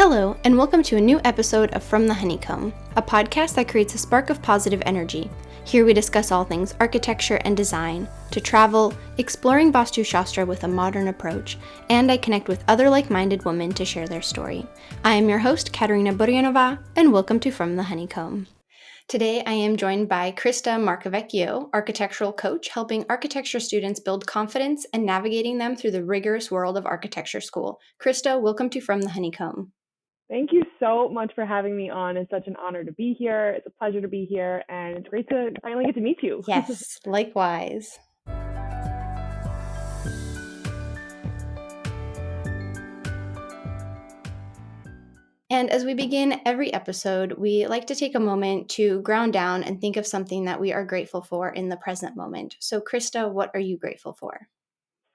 Hello, and welcome to a new episode of From the Honeycomb, a podcast that creates a spark of positive energy. Here we discuss all things architecture and design, to travel, exploring Vastu Shastra with a modern approach, and I connect with other like-minded women to share their story. I am your host, Katerina, and welcome to From the Honeycomb. Today, I am joined by Krista Marcovecchio, architectural coach, helping architecture students build confidence and navigating them through the rigorous world of architecture school. Krista, welcome to From the Honeycomb. Thank you so much for having me on. It's such an honor to be here. It's a pleasure to be here, and it's great to finally get to meet you. Yes, likewise. And as we begin every episode, we like to take a moment to ground down and think of something that we are grateful for in the present moment. So, Krista, what are you grateful for?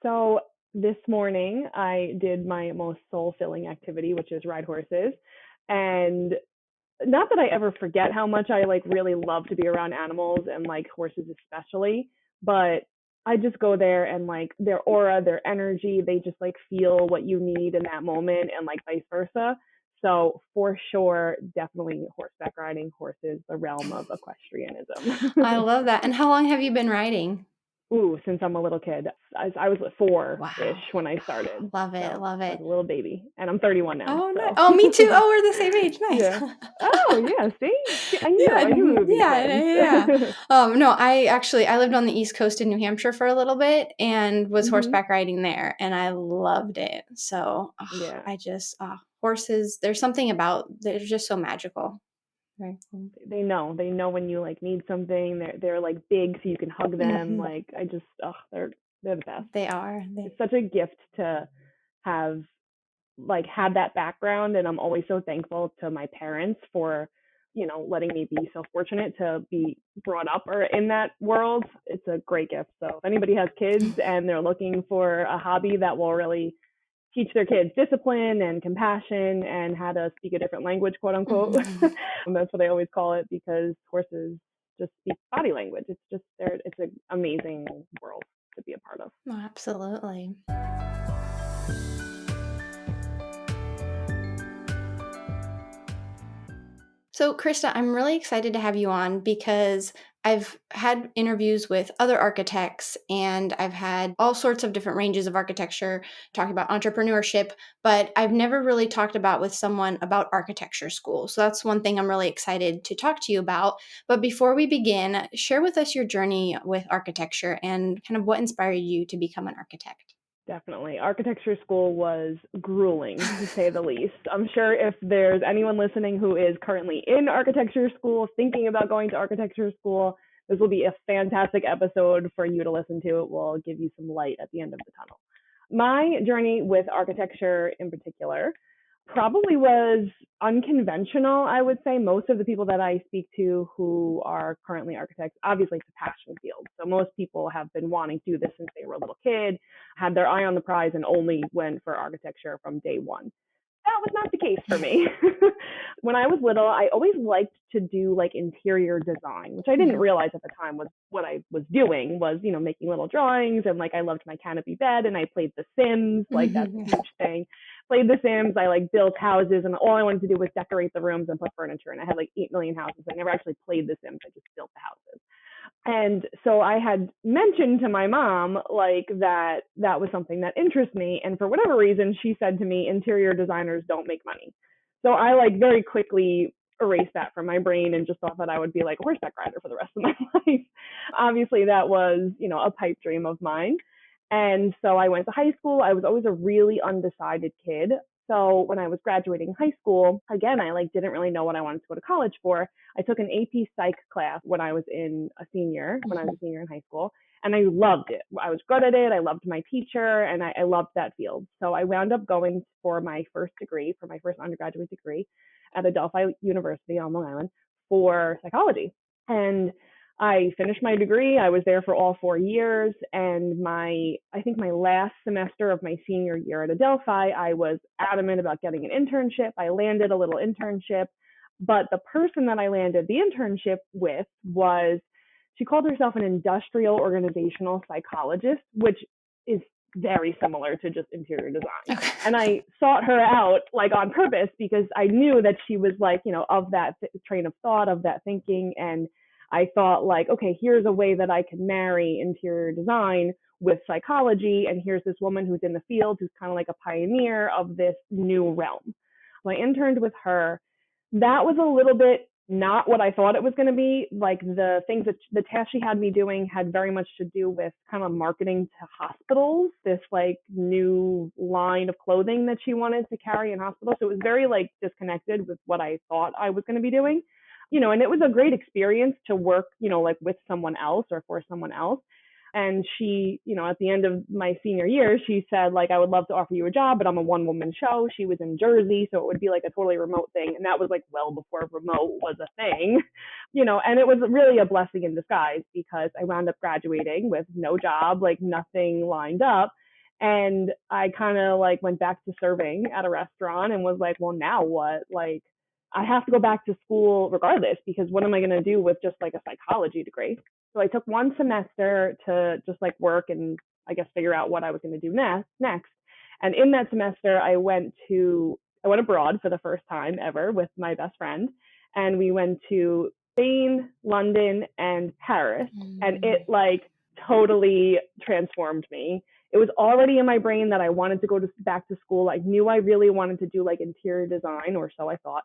So this morning, I did my most soul-filling activity, which is ride horses. And not that I ever forget how much I really love to be around animals and horses especially, but I just go there and their aura, their energy, they just feel what you need in that moment and vice versa. So for sure, definitely horseback riding, horses, the realm of equestrianism. I love that. And how long have you been riding? Ooh, since I'm a little kid. I was 4-ish when I started. Love it, so love it. I was a little baby, and I'm 31 now. Oh, so. nice. Oh, me too. Oh, we're the same age. Nice. Yeah. Oh, yeah. See, I knew it would be Yeah. No, I lived on the East Coast in New Hampshire for a little bit and was horseback riding there, and I loved it. So horses. There's something about they're just so magical. Right. They know when you need something. They're big, so you can hug them. They're the best. They are. It's such a gift to have had that background, and I'm always so thankful to my parents for letting me be so fortunate to be brought up or in that world. It's a great gift. So if anybody has kids and they're looking for a hobby that will really teach their kids discipline and compassion and how to speak a different language, quote unquote. And that's what I always call it, because horses just speak body language. It's an amazing world to be a part of. Oh, absolutely. So, Krista, I'm really excited to have you on because I've had interviews with other architects and I've had all sorts of different ranges of architecture talking about entrepreneurship, but I've never really talked with someone about architecture school. So that's one thing I'm really excited to talk to you about. But before we begin, share with us your journey with architecture and kind of what inspired you to become an architect. Definitely. Architecture school was grueling, to say the least. I'm sure if there's anyone listening who is currently in architecture school, thinking about going to architecture school, this will be a fantastic episode for you to listen to. It will give you some light at the end of the tunnel. My journey with architecture in particular probably was unconventional, I would say. Most of the people that I speak to who are currently architects, obviously it's a passion field. So most people have been wanting to do this since they were a little kid, had their eye on the prize, and only went for architecture from day one. That was not the case for me. When I was little, I always liked to do interior design, which I didn't realize at the time was what I was doing, was, making little drawings. And I loved my canopy bed, and I played The Sims, that's a huge thing. Played The Sims. I built houses, and all I wanted to do was decorate the rooms and put furniture. And I had 8 million houses. I never actually played The Sims. I just built the houses. And so I had mentioned to my mom that was something that interests me. And for whatever reason, she said to me, interior designers don't make money. So I very quickly erased that from my brain and just thought that I would be a horseback rider for the rest of my life. Obviously, that was, a pipe dream of mine. And so I went to high school. I was always a really undecided kid. So when I was graduating high school, again, I didn't really know what I wanted to go to college for. I took an AP Psych class when I was a senior in high school, and I loved it. I was good at it. I loved my teacher, and I loved that field. So I wound up going for my first undergraduate degree at Adelphi University on Long Island for psychology. And I finished my degree. I was there for all 4 years. And I think my last semester of my senior year at Adelphi, I was adamant about getting an internship. I landed a little internship, but the person that I landed the internship with she called herself an industrial organizational psychologist, which is very similar to just interior design. Okay. And I sought her out like on purpose because I knew that she was like, of that train of thought, of that thinking. And I thought like, okay, here's a way that I can marry interior design with psychology. And here's this woman who's in the field, who's kind of like a pioneer of this new realm. So I interned with her. That was a little bit not what I thought it was going to be. Like the things that the tasks she had me doing had very much to do with kind of marketing to hospitals, this like new line of clothing that she wanted to carry in hospitals. So it was very like disconnected with what I thought I was going to be doing, and it was a great experience to work, like with someone else or for someone else. And she, at the end of my senior year, she said, like, I would love to offer you a job, but I'm a one-woman show. She was in Jersey, so it would be like a totally remote thing. And that was like well before remote was a thing, and it was really a blessing in disguise because I wound up graduating with no job, like nothing lined up. And I kind of like went back to serving at a restaurant and was like, well, now what? Like, I have to go back to school regardless, because what am I going to do with just like a psychology degree? So I took one semester to just like work and I guess figure out what I was going to do next. And in that semester, I went abroad for the first time ever with my best friend. And we went to Spain, London, and Paris. And it like totally transformed me. It was already in my brain that I wanted to go back to school. I knew I really wanted to do like interior design, or so I thought.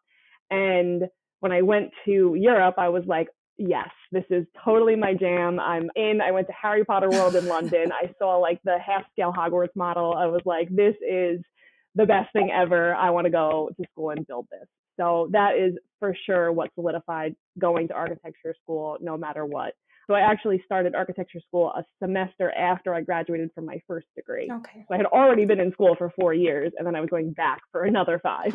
And when I went to Europe, I was like, yes, this is totally my jam. I'm in. I went to Harry Potter World in London. I saw like the half scale Hogwarts model. I was like, this is the best thing ever. I want to go to school and build this. So that is for sure what solidified going to architecture school no matter what. So I actually started architecture school a semester after I graduated from my first degree. Okay. So I had already been in school for 4 years, and then I was going back for another 5.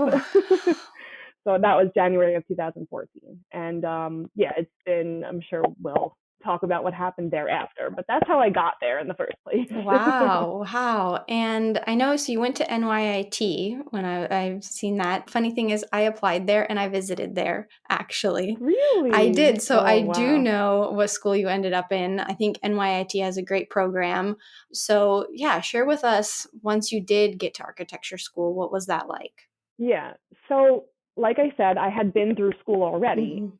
So that was January of 2014. And it's been, I'm sure we'll talk about what happened thereafter, but that's how I got there in the first place. Wow. And I know, so you went to NYIT when I've seen that. Funny thing is, I applied there and I visited there, actually. Really? I did. So Oh, I wow. do know what school you ended up in. I think NYIT has a great program. So yeah, share with us, once you did get to architecture school, what was that like? Yeah. So like I said, I had been through school already. Mm-hmm.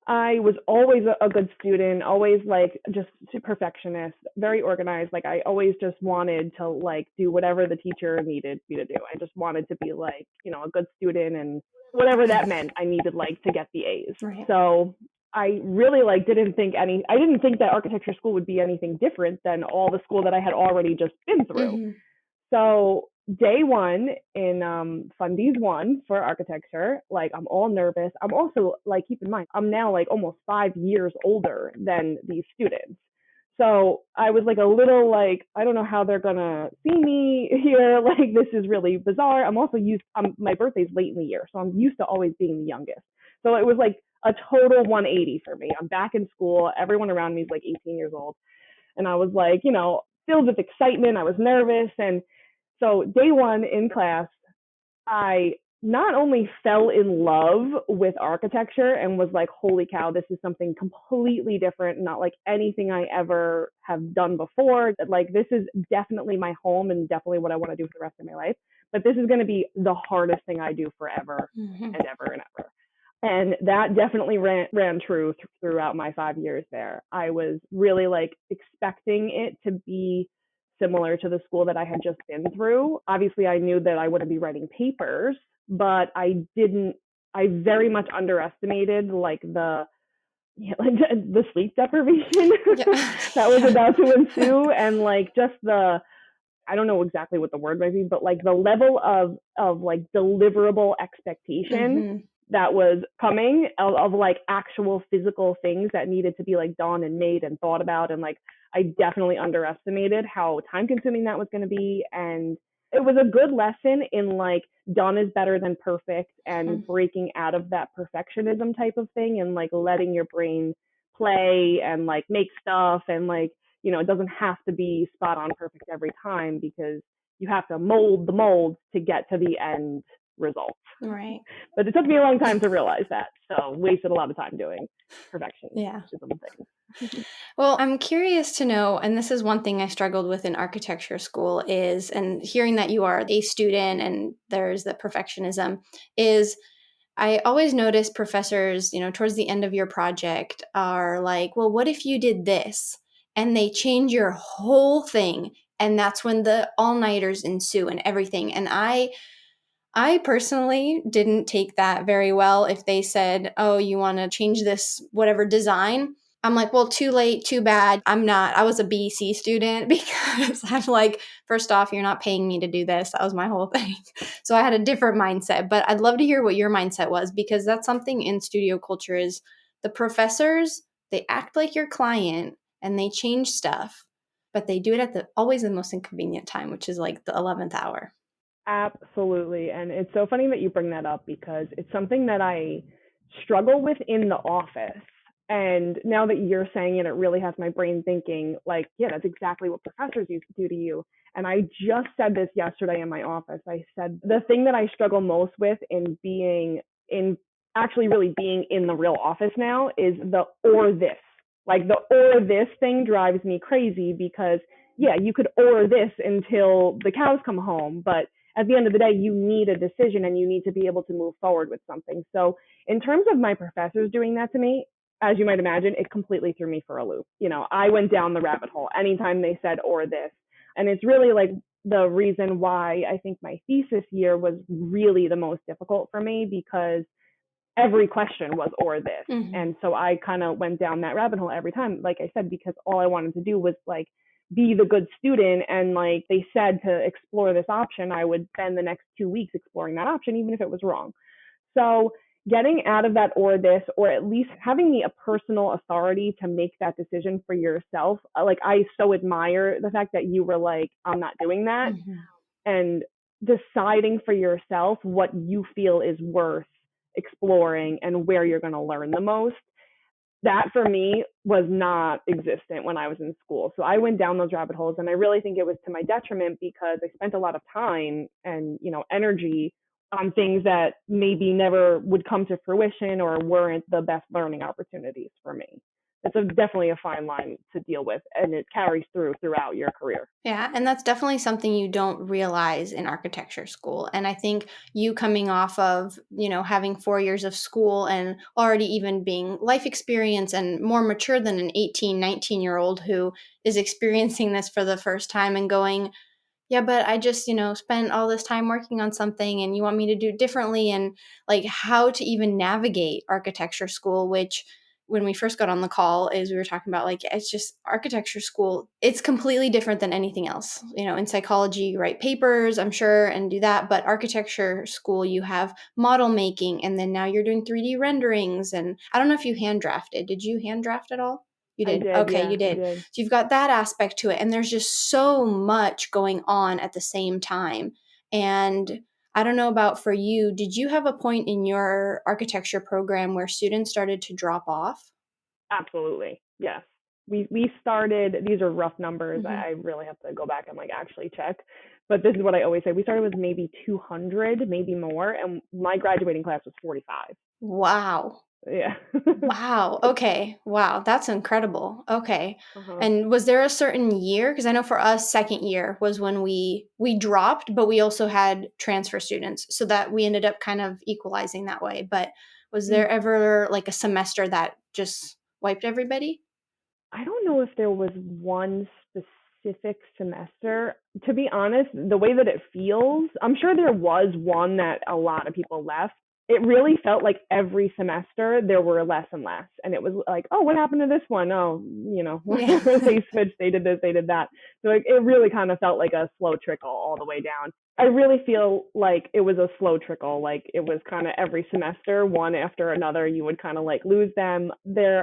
I was always a good student, always like just perfectionist, very organized. Like I always just wanted to like do whatever the teacher needed me to do. I just wanted to be like, a good student, and whatever that meant, I needed like to get the A's. Right. So I really like I didn't think that architecture school would be anything different than all the school that I had already just been through. Mm-hmm. So day one in Fundies 1 for architecture, like I'm all nervous. I'm also like, keep in mind, I'm now like almost 5 years older than these students. So I was like a little like, I don't know how they're gonna see me here. Like this is really bizarre. I'm also my birthday's late in the year, so I'm used to always being the youngest. So it was like a total 180 for me. I'm back in school. Everyone around me is like 18 years old. And I was like, filled with excitement. I was nervous. And so day one in class, I not only fell in love with architecture and was like, holy cow, this is something completely different, not like anything I ever have done before. Like this is definitely my home and definitely what I want to do for the rest of my life. But this is going to be the hardest thing I do forever and ever and ever. And that definitely ran true throughout my 5 years there. I was really like expecting it to be similar to the school that I had just been through. Obviously, I knew that I wouldn't be writing papers, but I very much underestimated like the sleep deprivation that was about to ensue, and like just I don't know exactly what the word might be, but like the level of like deliverable expectation that was coming of like actual physical things that needed to be like done and made and thought about. And like, I definitely underestimated how time consuming that was going to be. And it was a good lesson in like done is better than perfect, and breaking out of that perfectionism type of thing and like letting your brain play and like make stuff. And like, it doesn't have to be spot on perfect every time, because you have to mold the molds to get to the end result. Right. But it took me a long time to realize that. So wasted a lot of time doing perfectionism things. Well, I'm curious to know, and this is one thing I struggled with in architecture school is, and hearing that you are a student and there's the perfectionism, is I always notice professors, towards the end of your project are like, well, what if you did this? And they change your whole thing. And that's when the all-nighters ensue and everything. And I personally didn't take that very well. If they said, oh, you want to change this, whatever design, I'm like, well, too late, too bad. I was a BC student because I'm like, first off, you're not paying me to do this. That was my whole thing. So I had a different mindset, but I'd love to hear what your mindset was, because that's something in studio culture is the professors, they act like your client and they change stuff, but they do it at always the most inconvenient time, which is like the 11th hour. Absolutely. And it's so funny that you bring that up because it's something that I struggle with in the office. And now that you're saying it, it really has my brain thinking, like, yeah, that's exactly what professors used to do to you. And I just said this yesterday in my office. I said the thing that I struggle most with in being in actually really being in the real office now is the or this. Like the or this thing drives me crazy because, yeah, you could or this until the cows come home, but at the end of the day, you need a decision and you need to be able to move forward with something. So, in terms of my professors doing that to me, as you might imagine, it completely threw me for a loop. I went down the rabbit hole anytime they said or this. And it's really like the reason why I think my thesis year was really the most difficult for me because every question was or this. Mm-hmm. And so I kind of went down that rabbit hole every time, like I said, because all I wanted to do was like be the good student. And like they said to explore this option, I would spend the next 2 weeks exploring that option, even if it was wrong. So getting out of that or this, or at least having the personal authority to make that decision for yourself. Like I so admire the fact that you were like, I'm not doing that. Mm-hmm. And deciding for yourself what you feel is worth exploring and where you're going to learn the most. That for me was not existent when I was in school. So I went down those rabbit holes and I really think it was to my detriment because I spent a lot of time and, energy on things that maybe never would come to fruition or weren't the best learning opportunities for me. It's definitely a fine line to deal with, and it carries throughout your career. Yeah, and that's definitely something you don't realize in architecture school. And I think you coming off of, having 4 years of school and already even being life experience and more mature than an 18, 19-year-old who is experiencing this for the first time and going, yeah, but I just, spent all this time working on something and you want me to do it differently, and like how to even navigate architecture school, which when we first got on the call is we were talking about like it's just architecture school, it's completely different than anything else. In psychology you write papers, I'm sure, and do that, but architecture school you have model making and then now you're doing 3D renderings. And I don't know if you hand drafted. Did you hand draft at all? You I did. did, Okay, yeah, you I did. did. So you've got that aspect to it. And there's just so much going on at the same time. And I don't know about for you, did you have a point in your architecture program where students started to drop off? Absolutely. Yes. We started, these are rough numbers. Mm-hmm. I really have to go back and like actually check. But this is what I always say. We started with maybe 200, maybe more, and my graduating class was 45. Wow. Yeah. Wow. Okay. Wow. That's incredible. Okay. Uh-huh. And was there a certain year? Because I know for us, second year was when we dropped, but we also had transfer students, so that we ended up kind of equalizing that way. But was there ever like a semester that just wiped everybody? I don't know if there was one specific semester. To be honest, the way that it feels, I'm sure there was one that a lot of people left. It really felt like every semester there were less and less. And it was like, oh, what happened to this one? Oh, Yeah. they switched, they did this, they did that. So it really kind of felt like a slow trickle all the way down. I really feel like it was a slow trickle. Like it was kind of every semester, one after another, you would kind of like lose them.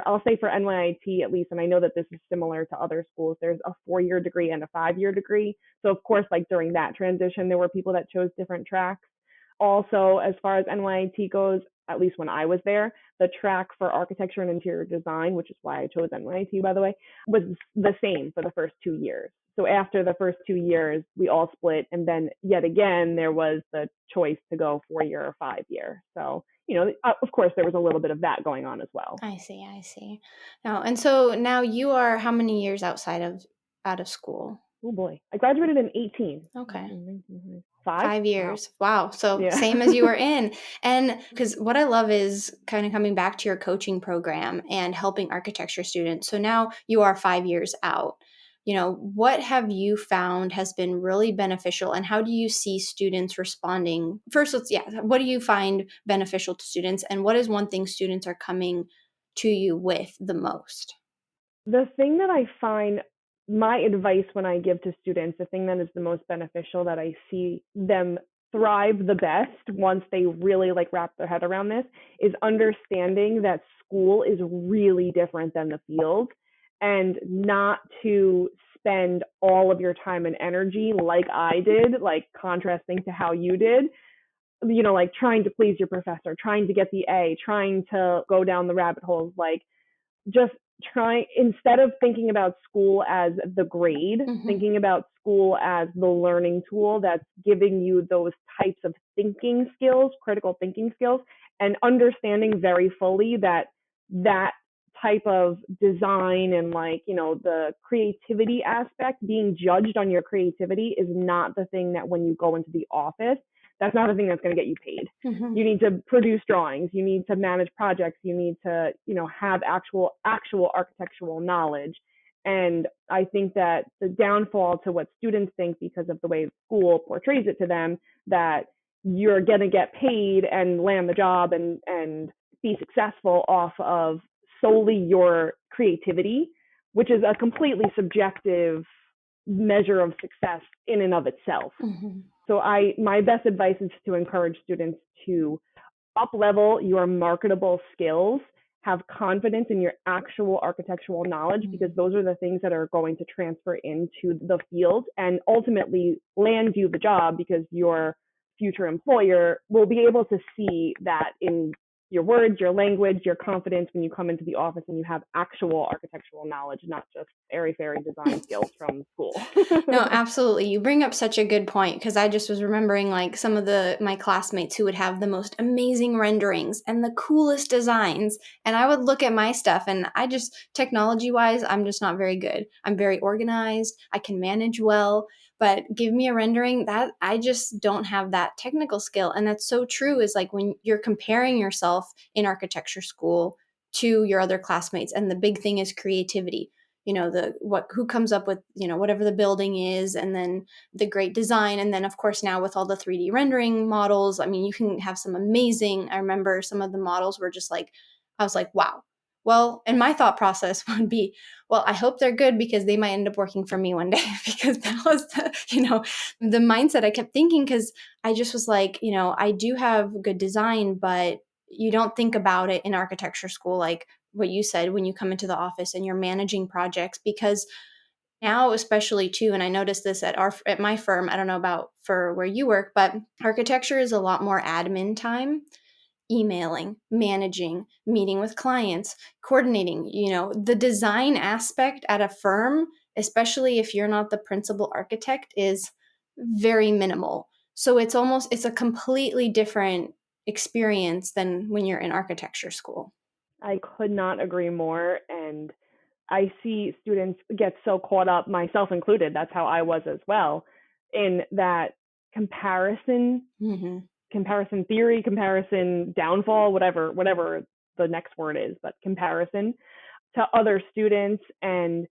I'll say for NYIT at least, and I know that this is similar to other schools, there's a 4-year degree and a 5-year degree. So of course, like during that transition, there were people that chose different tracks. Also, as far as NYIT goes, at least when I was there, the track for architecture and interior design, which is why I chose NYIT, by the way, was the same for the first 2 years. So after the first 2 years, we all split. And then yet again, there was the choice to go 4 year or 5 year. So, of course, there was a little bit of that going on as well. I see. Now, and so now you are how many years out of school? Oh boy. I graduated in 18. Okay. 5 years. Wow. So Yeah. same as you were in. And because what I love is kind of coming back to your coaching program and helping architecture students. So now you are 5 years out. What have you found has been really beneficial, and how do you see students responding? First, what do you find beneficial to students, and what is one thing students are coming to you with the most? The thing that I find, my advice when I give to students, the thing that is the most beneficial, that I see them thrive the best once they really wrap their head around this, is understanding that school is really different than the field, and not to spend all of your time and energy like I did, contrasting to how you did, trying to please your professor, trying to get the A, trying to go down the rabbit holes, just trying, instead of thinking about school as the grade, thinking about school as the learning tool that's giving you those types of thinking skills, critical thinking skills, and understanding very fully that type of design and the creativity aspect, being judged on your creativity, is not the thing that when you go into the office, that's not the thing that's going to get you paid. You need to produce drawings. You need to manage projects. You need to, have actual architectural knowledge. And I think that the downfall to what students think, because of the way school portrays it to them, that you're going to get paid and land the job and be successful off of solely your creativity, which is a completely subjective measure of success in and of itself. So my best advice is to encourage students to up-level your marketable skills, have confidence in your actual architectural knowledge, because those are the things that are going to transfer into the field and ultimately land you the job, because your future employer will be able to see that in your words, your language, your confidence when you come into the office and you have actual architectural knowledge, not just airy-fairy design skills from school. No, absolutely. You bring up such a good point, because I just was remembering some of my classmates who would have the most amazing renderings and the coolest designs. And I would look at my stuff and technology-wise, I'm just not very good. I'm very organized. I can manage well. But give me a rendering, that I just don't have that technical skill. And that's so true, is when you're comparing yourself in architecture school to your other classmates, and the big thing is creativity. Who comes up with, whatever the building is, and then the great design. And then of course now with all the 3D rendering models, I mean, you can have some amazing, I remember some of the models were just I was like, wow. Well, and my thought process would be, well, I hope they're good, because they might end up working for me one day, because that was the mindset I kept thinking, because I just was I do have good design, but you don't think about it in architecture school, like what you said, when you come into the office and you're managing projects. Because now, especially too, and I noticed this at my firm, I don't know about for where you work, but architecture is a lot more admin time, emailing, managing, meeting with clients, coordinating. The design aspect at a firm, especially if you're not the principal architect, is very minimal. So it's a completely different experience than when you're in architecture school. I could not agree more. And I see students get so caught up, myself included, that's how I was as well, in that comparison, comparison theory, comparison downfall, whatever the next word is, but comparison to other students. And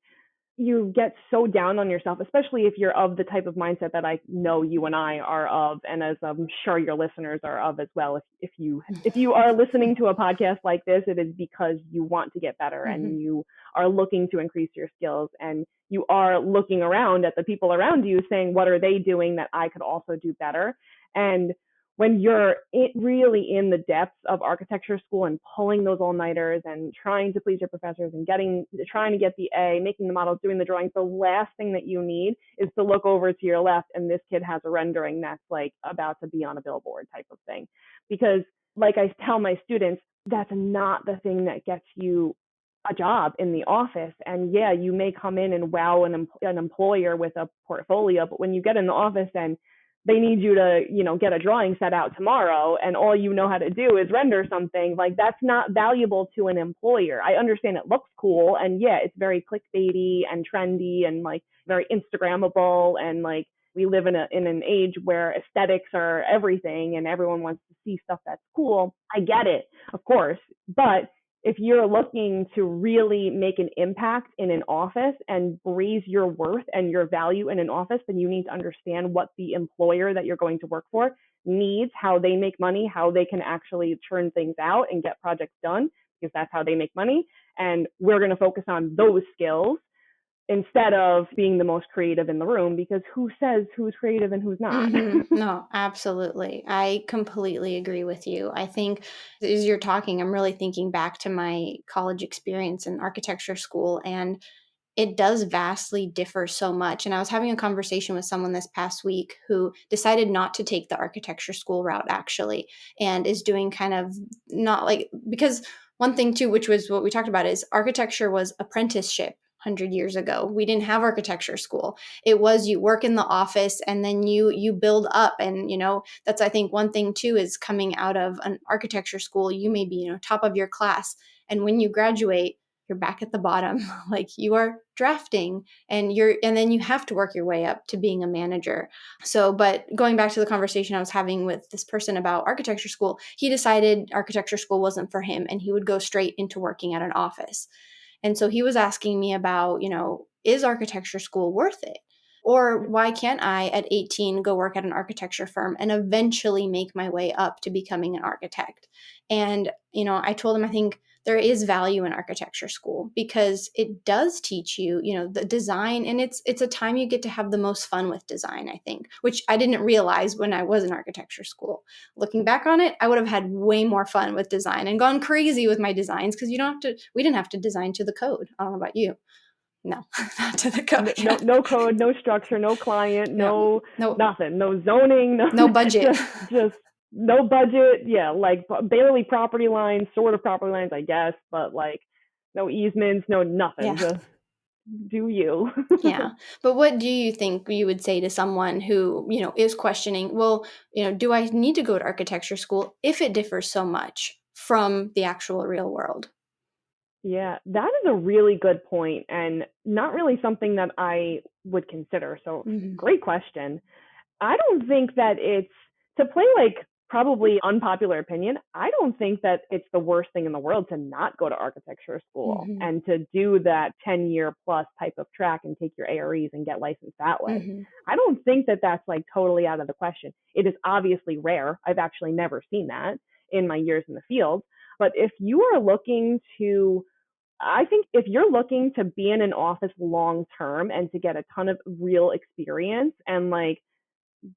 you get so down on yourself, especially if you're of the type of mindset that I know you and I are of, and as I'm sure your listeners are of as well. If you are listening to a podcast like this, it is because you want to get better, and you are looking to increase your skills, and you are looking around at the people around you saying, what are they doing that I could also do better? And when you're really in the depths of architecture school and pulling those all-nighters and trying to please your professors and trying to get the A, making the models, doing the drawings, the last thing that you need is to look over to your left and this kid has a rendering that's about to be on a billboard type of thing. Because like I tell my students, that's not the thing that gets you a job in the office. And yeah, you may come in and wow an employer with a portfolio, but when you get in the office and they need you to, get a drawing set out tomorrow and all you know how to do is render something, like that's not valuable to an employer. I understand it looks cool and yeah, it's very clickbaity and trendy and like very Instagrammable, and like we live in an age where aesthetics are everything and everyone wants to see stuff that's cool. I get it, of course, but if you're looking to really make an impact in an office and raise your worth and your value in an office, then you need to understand what the employer that you're going to work for needs, how they make money, how they can actually churn things out and get projects done, because that's how they make money. And we're going to focus on those skills instead of being the most creative in the room, because who says who's creative and who's not? No, absolutely. I completely agree with you. I think as you're talking, I'm really thinking back to my college experience in architecture school, and it does vastly differ so much. And I was having a conversation with someone this past week who decided not to take the architecture school route, actually, and is doing kind of not like, because one thing too, which was what we talked about, is architecture was apprenticeship 100 years ago. We didn't have architecture school. It was you work in the office and then you build up. And that's, I think, one thing too, is coming out of an architecture school, you may be top of your class, and when you graduate, you're back at the bottom. Like you are drafting and then you have to work your way up to being a manager. So, but going back to the conversation I was having with this person about architecture school, he decided architecture school wasn't for him and he would go straight into working at an office. And so he was asking me about, is architecture school worth it? Or why can't I at 18 go work at an architecture firm and eventually make my way up to becoming an architect? And, I told him I think there is value in architecture school because it does teach you, the design, and it's a time you get to have the most fun with design, I think, which I didn't realize when I was in architecture school. Looking back on it, I would have had way more fun with design and gone crazy with my designs because we didn't have to design to the code. I don't know about you. No, not to the code. No code, no structure, no client, no nothing, no zoning, no budget. just no budget. Yeah, like barely property lines, sort of property lines, I guess, but like no easements, no nothing. Yeah. Just do you. Yeah. But what do you think you would say to someone who, is questioning, well, do I need to go to architecture school if it differs so much from the actual real world? Yeah, that is a really good point and not really something that I would consider. So great question. I don't think that it's, to play like probably unpopular opinion, I don't think that it's the worst thing in the world to not go to architecture school and to do that 10-year plus type of track and take your AREs and get licensed that way. I don't think that that's like totally out of the question. It is obviously rare. I've actually never seen that in my years in the field. But if you are looking to, I think if you're looking to be in an office long term and to get a ton of real experience and like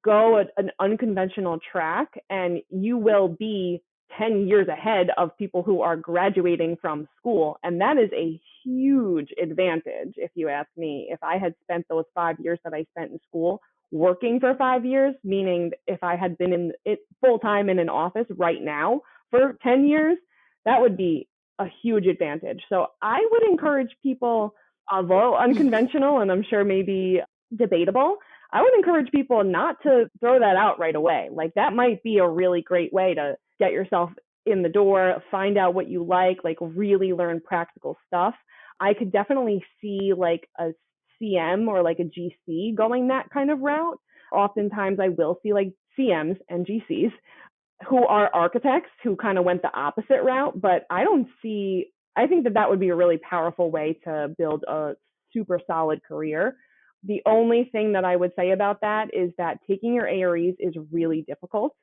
go an unconventional track, and you will be 10 years ahead of people who are graduating from school. And that is a huge advantage, if you ask me. If I had spent those 5 years that I spent in school working for 5 years, meaning if I had been in it full time in an office right now for 10 years, that would be a huge advantage. So I would encourage people, although unconventional and I'm sure maybe debatable, I would encourage people not to throw that out right away. Like that might be a really great way to get yourself in the door, find out what you like really learn practical stuff. I could definitely see like a CM or like a GC going that kind of route. Oftentimes I will see like CMs and GCs who are architects who kind of went the opposite route, but I think that would be a really powerful way to build a super solid career. The only thing that I would say about that is that taking your AREs is really difficult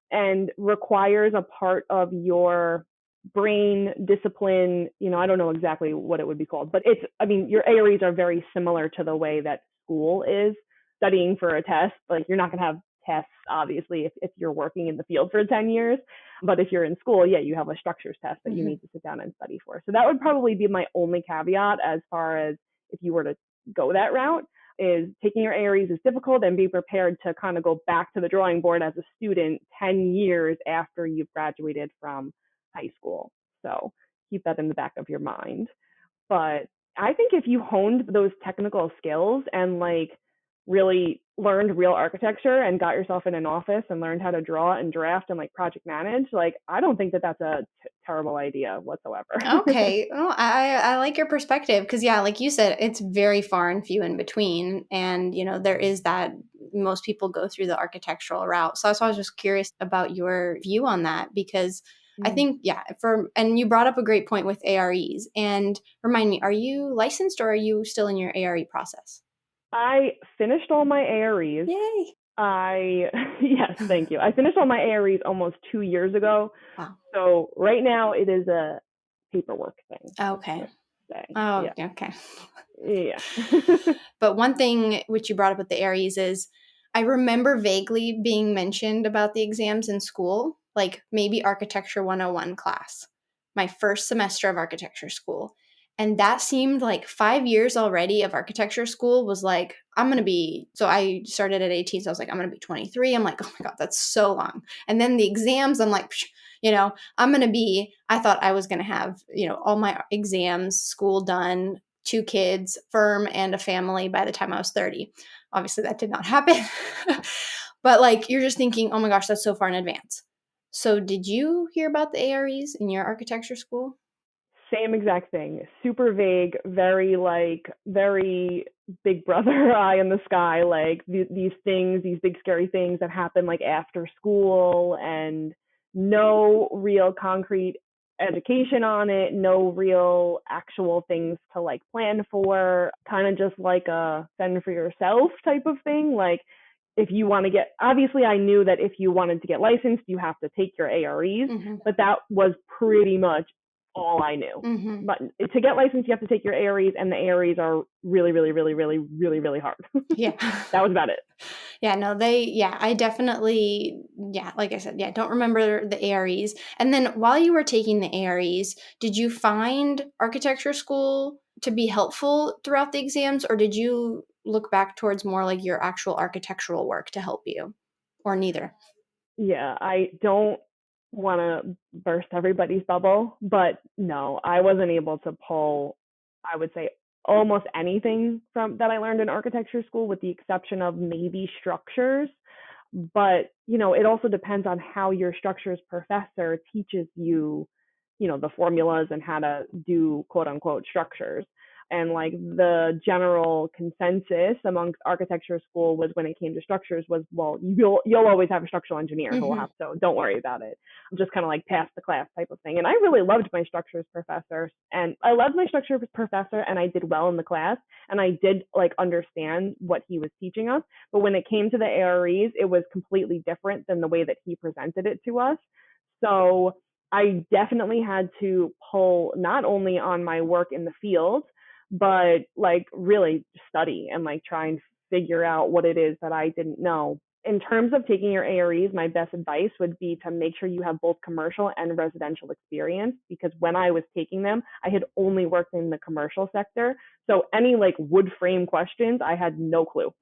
and requires a part of your brain discipline. I don't know exactly what it would be called, but your AREs are very similar to the way that school is studying for a test. Like you're not going to have tests, obviously, if you're working in the field for 10 years. But if you're in school, yeah, you have a structures test that you need to sit down and study for. So that would probably be my only caveat as far as if you were to go that route, is taking your AREs is difficult, and be prepared to kind of go back to the drawing board as a student 10 years after you've graduated from high school. So keep that in the back of your mind. But I think if you honed those technical skills and like really learned real architecture and got yourself in an office and learned how to draw and draft and like project manage, like I don't think that that's a terrible idea whatsoever. Okay. Well, I like your perspective because, yeah, like you said, it's very far and few in between. And, there is that most people go through the architectural route. So I was just curious about your view on that because I think, yeah, and you brought up a great point with AREs. And remind me, are you licensed or are you still in your ARE process? I finished all my AREs. Yay. Yes, thank you. I finished all my AREs almost 2 years ago. Wow. So right now it is a paperwork thing. Okay. Say. Oh, yeah. okay. Yeah. But one thing which you brought up with the AREs is I remember vaguely being mentioned about the exams in school, like maybe Architecture 101 class, my first semester of architecture school. And that seemed like 5 years already of architecture school was like, so I started at 18, so I was like, I'm going to be 23. I'm like, oh my God, that's so long. And then the exams, I'm like, I thought I was going to have, all my exams, school done, 2 kids, firm, and a family by the time I was 30. Obviously, that did not happen. But like, you're just thinking, oh my gosh, that's so far in advance. So did you hear about the AREs in your architecture school? Same exact thing. Super vague, very big brother eye in the sky, like these things, these big scary things that happen like after school, and no real concrete education on it, no real actual things to like plan for, kind of just like a fend for yourself type of thing. Like if you want to obviously I knew that if you wanted to get licensed, you have to take your AREs, but that was pretty much all I knew. But to get licensed, you have to take your AREs, and the AREs are really, really, really, really, really, really hard. Yeah. That was about it. Yeah, no, I definitely, like I said, don't remember the AREs. And then while you were taking the AREs, did you find architecture school to be helpful throughout the exams, or did you look back towards more like your actual architectural work to help you, or neither? Yeah, I don't want to burst everybody's bubble, but no, I wasn't able to pull, I would say, almost anything from that I learned in architecture school, with the exception of maybe structures. But it also depends on how your structures professor teaches you, the formulas and how to do quote unquote structures. And like the general consensus amongst architecture school was, when it came to structures, was, well, you'll always have a structural engineer who will have, so don't worry about it. I'm just kind of like pass the class type of thing. And I really loved my structures professor, and I did well in the class, and I did like understand what he was teaching us. But when it came to the AREs, it was completely different than the way that he presented it to us. So I definitely had to pull not only on my work in the field, but like really study and like try and figure out what it is that I didn't know. In terms of taking your AREs, my best advice would be to make sure you have both commercial and residential experience, because when I was taking them, I had only worked in the commercial sector. So any like wood frame questions, I had no clue.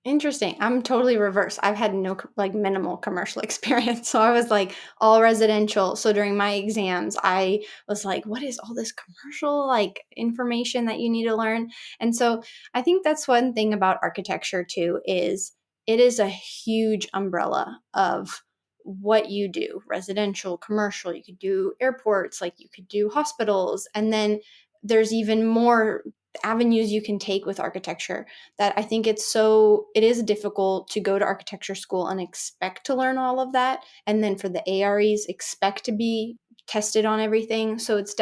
Interesting. I'm totally reverse. I've had minimal commercial experience. So I was like all residential. So during my exams, I was like, what is all this commercial like information that you need to learn? And so I think that's one thing about architecture too, is it is a huge umbrella of what you do, residential, commercial. You could do airports, like you could do hospitals. And then there's even more avenues you can take with architecture, that I think it is difficult to go to architecture school and expect to learn all of that. And then for the AREs, expect to be tested on everything. So it's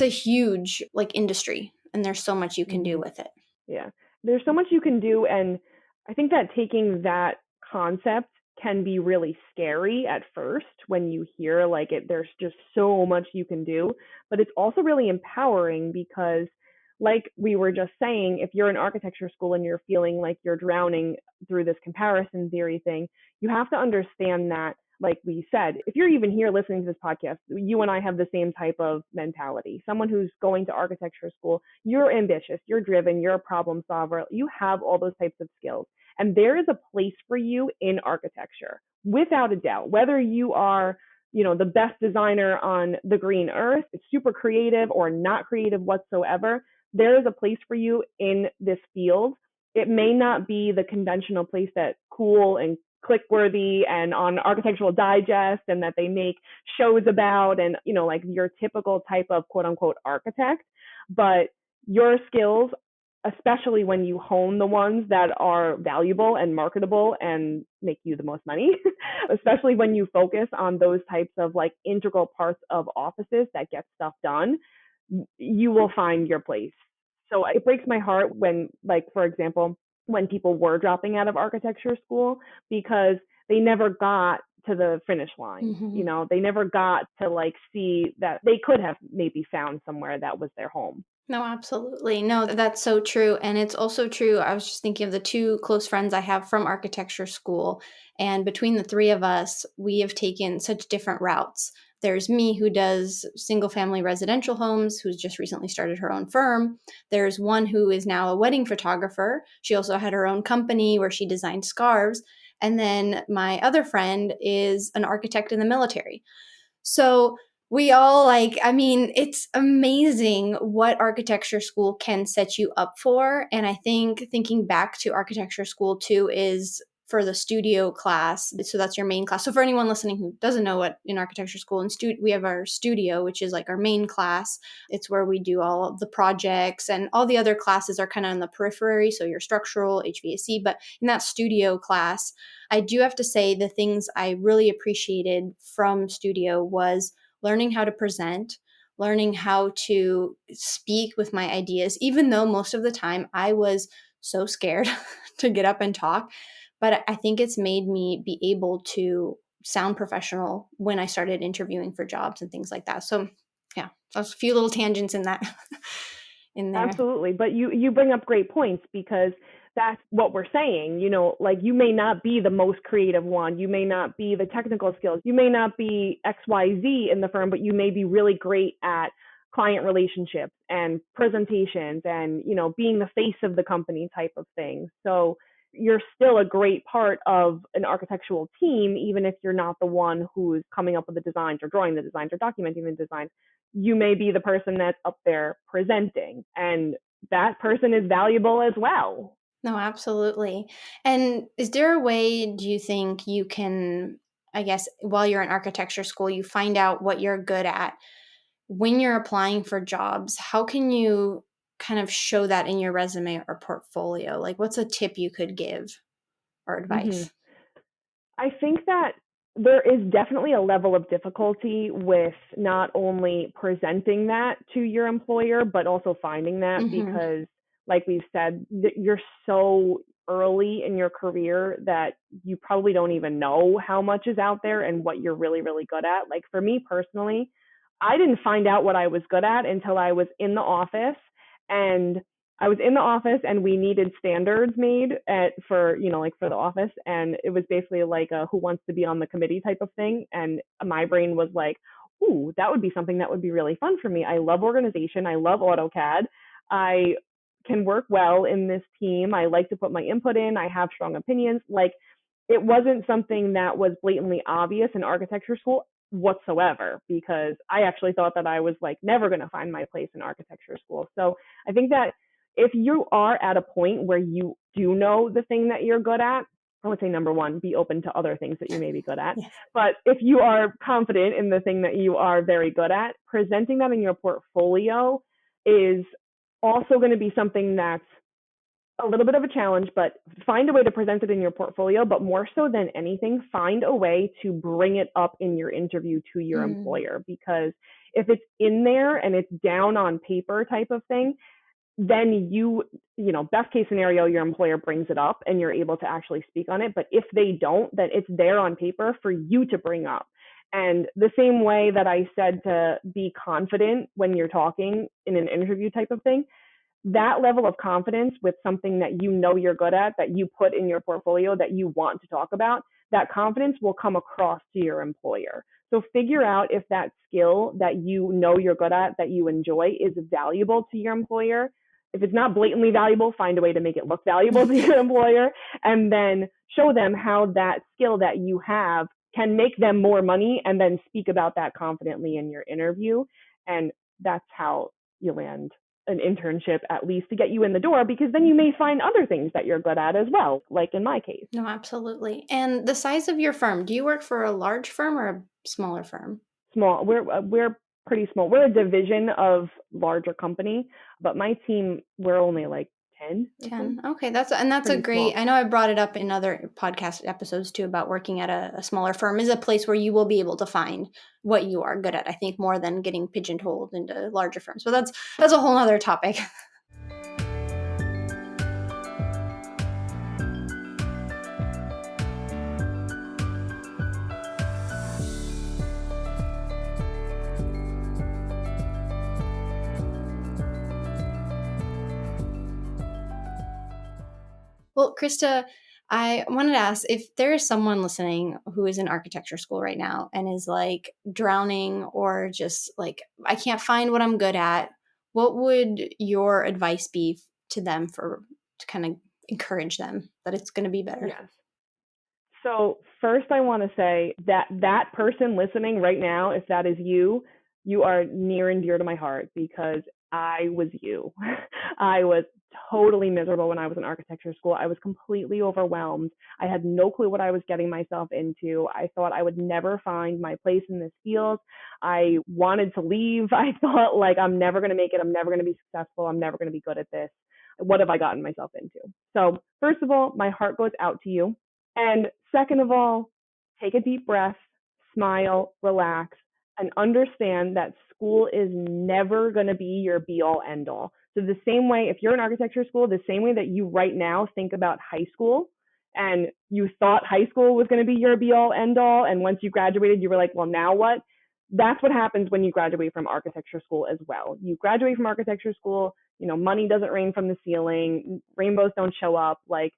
a huge like industry, and there's so much you can do with it. Yeah, there's so much you can do. And I think that taking that concept can be really scary at first when you hear like it, there's just so much you can do. But it's also really empowering, because like we were just saying, if you're in architecture school and you're feeling like you're drowning through this comparison theory thing, you have to understand that, like we said, if you're even here listening to this podcast, you and I have the same type of mentality. Someone who's going to architecture school, you're ambitious, you're driven, you're a problem solver, you have all those types of skills. And there is a place for you in architecture, without a doubt, whether you are the best designer on the green earth, it's super creative or not creative whatsoever. There is a place for you in this field. It may not be the conventional place that's cool and click-worthy and on Architectural Digest and that they make shows about and, like your typical type of quote-unquote architect. But your skills, especially when you hone the ones that are valuable and marketable and make you the most money, especially when you focus on those types of like integral parts of offices that get stuff done, you will find your place. So it breaks my heart when, like, for example, when people were dropping out of architecture school because they never got to the finish line. Mm-hmm. They never got to like see that they could have maybe found somewhere that was their home. No, absolutely. No, that's so true. And it's also true. I was just thinking of the two close friends I have from architecture school. And between the three of us, we have taken such different routes. There's me who does single family residential homes, who's just recently started her own firm. There's one who is now a wedding photographer. She also had her own company where she designed scarves. And then my other friend is an architect in the military. So we all it's amazing what architecture school can set you up for. And I think thinking back to architecture school too is for the studio class. So that's your main class. So for anyone listening who doesn't know what in architecture school, we have our studio, which is like our main class. It's where we do all of the projects, and all the other classes are kind of on the periphery. So your structural, HVAC, but in that studio class, I do have to say the things I really appreciated from studio was learning how to present, learning how to speak with my ideas, even though most of the time I was so scared to get up and talk. But I think it's made me be able to sound professional when I started interviewing for jobs and things like that. So yeah, there's a few little tangents in that in there. Absolutely. But you bring up great points because that's what we're saying. Like you may not be the most creative one. You may not be the technical skills. You may not be XYZ in the firm, but you may be really great at client relationships and presentations and, being the face of the company type of thing. So you're still a great part of an architectural team, even if you're not the one who's coming up with the designs or drawing the designs or documenting the designs. You may be the person that's up there presenting, and that person is valuable as well. No, absolutely. And is there a way, do you think you can, I guess, while you're in architecture school, you find out what you're good at? When you're applying for jobs, how can you kind of show that in your resume or portfolio? Like, what's a tip you could give or Mm-hmm. advice? I think that there is definitely a level of difficulty with not only presenting that to your employer, but also finding that Mm-hmm. because, like we've said, you're so early in your career that you probably don't even know how much is out there and what you're really, really good at. Like for me personally, I didn't find out what I was good at until I was in the office and we needed standards made for the office, and it was basically like a who wants to be on the committee type of thing, and my brain was like, ooh, that would be something that would be really fun for me. I love organization, I love AutoCAD, I can work well in this team, I like to put my input in, I have strong opinions. Like it wasn't something that was blatantly obvious in architecture school whatsoever, because I actually thought that I was like never going to find my place in architecture school. So I think that if you are at a point where you do know the thing that you're good at, I would say number one, be open to other things that you may be good at. Yes. But if you are confident in the thing that you are very good at, presenting that in your portfolio is also going to be something that's a little bit of a challenge, but find a way to present it in your portfolio. But more so than anything, find a way to bring it up in your interview to your employer, because if it's in there and it's down on paper type of thing, then best case scenario, your employer brings it up and you're able to actually speak on it. But if they don't, then it's there on paper for you to bring up. And the same way that I said to be confident when you're talking in an interview type of thing, that level of confidence with something that you're good at, that you put in your portfolio, that you want to talk about, that confidence will come across to your employer. So figure out if that skill that you're good at, that you enjoy, is valuable to your employer. If it's not blatantly valuable, find a way to make it look valuable to your employer, and then show them how that skill that you have can make them more money, and then speak about that confidently in your interview. And that's how you land an internship, at least to get you in the door, because then you may find other things that you're good at as well, like in my case. No, absolutely. And the size of your firm, do you work for a large firm or a smaller firm? Small. We're pretty small. We're a division of larger company, but my team, we're only like 10. 10. Okay, that's a great, small. I know I brought it up in other podcast episodes too about working at a smaller firm is a place where you will be able to find what you are good at, I think, more than getting pigeonholed into larger firms. But that's a whole other topic. Well, Krista, I wanted to ask if there is someone listening who is in architecture school right now and is like drowning or just like, I can't find what I'm good at, what would your advice be to them to kind of encourage them that it's going to be better? Yes. So first I want to say that person listening right now, if that is you, you are near and dear to my heart, because I was you. I was totally miserable when I was in architecture school. I was completely overwhelmed. I had no clue what I was getting myself into. I thought I would never find my place in this field. I wanted to leave. I thought, like, I'm never going to make it. I'm never going to be successful. I'm never going to be good at this. What have I gotten myself into? So first of all, my heart goes out to you. And second of all, take a deep breath, smile, relax, and understand that school is never going to be your be all end all. So the same way, if you're in architecture school, the same way that you right now think about high school and you thought high school was going to be your be all end all, and once you graduated, you were like, well, now what? That's what happens when you graduate from architecture school as well. You graduate from architecture school, money doesn't rain from the ceiling, rainbows don't show up. Like,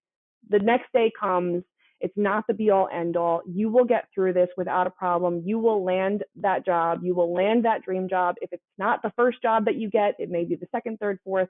the next day comes, it's not the be all end all. You will get through this without a problem. You will land that job. You will land that dream job. If it's not the first job that you get, it may be the second, third, fourth.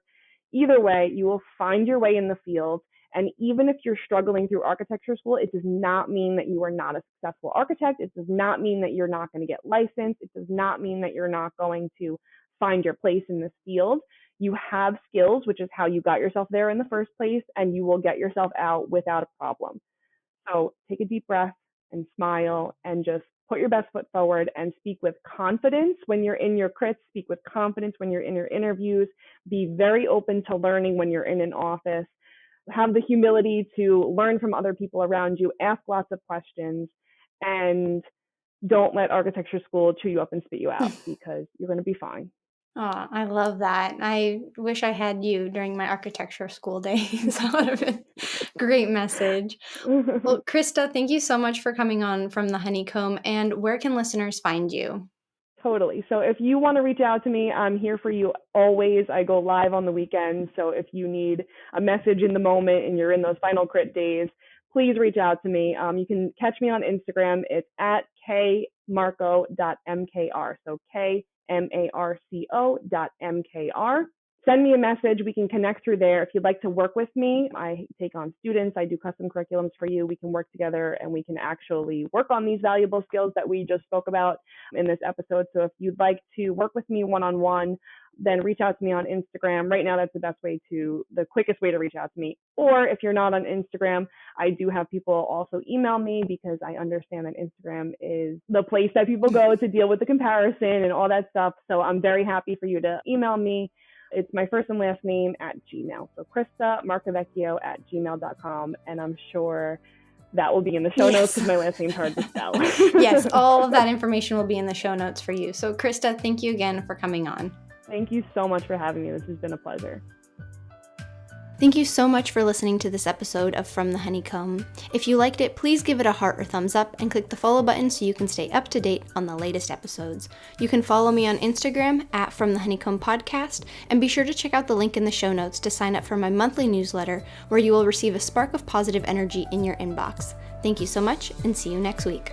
Either way, you will find your way in the field. And even if you're struggling through architecture school, it does not mean that you are not a successful architect. It does not mean that you're not going to get licensed. It does not mean that you're not going to find your place in this field. You have skills, which is how you got yourself there in the first place, and you will get yourself out without a problem. So take a deep breath and smile and just put your best foot forward and speak with confidence when you're in your crits, speak with confidence when you're in your interviews, be very open to learning when you're in an office, have the humility to learn from other people around you, ask lots of questions, and don't let architecture school chew you up and spit you out, because you're going to be fine. Oh, I love that. I wish I had you during my architecture school days. That would have been a great message. Well, Krista, thank you so much for coming on From the Honeycomb. And where can listeners find you? Totally. So if you want to reach out to me, I'm here for you always. I go live on the weekends. So if you need a message in the moment and you're in those final crit days, please reach out to me. You can catch me on Instagram. It's at kmarco.mkr. So KMARCO.mkr. Send me a message. We can connect through there. If you'd like to work with me, I take on students. I do custom curriculums for you. We can work together and we can actually work on these valuable skills that we just spoke about in this episode. So if you'd like to work with me one-on-one, then reach out to me on Instagram. Right now, that's the quickest way to reach out to me. Or if you're not on Instagram, I do have people also email me, because I understand that Instagram is the place that people go to deal with the comparison and all that stuff. So I'm very happy for you to email me. It's my first and last name at Gmail. So Krista Marcovecchio at gmail.com. And I'm sure that will be in the show notes, because my last name's hard to spell. Yes, all of that information will be in the show notes for you. So Krista, thank you again for coming on. Thank you so much for having me. This has been a pleasure. Thank you so much for listening to this episode of From the Honeycomb. If you liked it, please give it a heart or thumbs up and click the follow button so you can stay up to date on the latest episodes. You can follow me on Instagram at From the Honeycomb Podcast, and be sure to check out the link in the show notes to sign up for my monthly newsletter, where you will receive a spark of positive energy in your inbox. Thank you so much, and see you next week.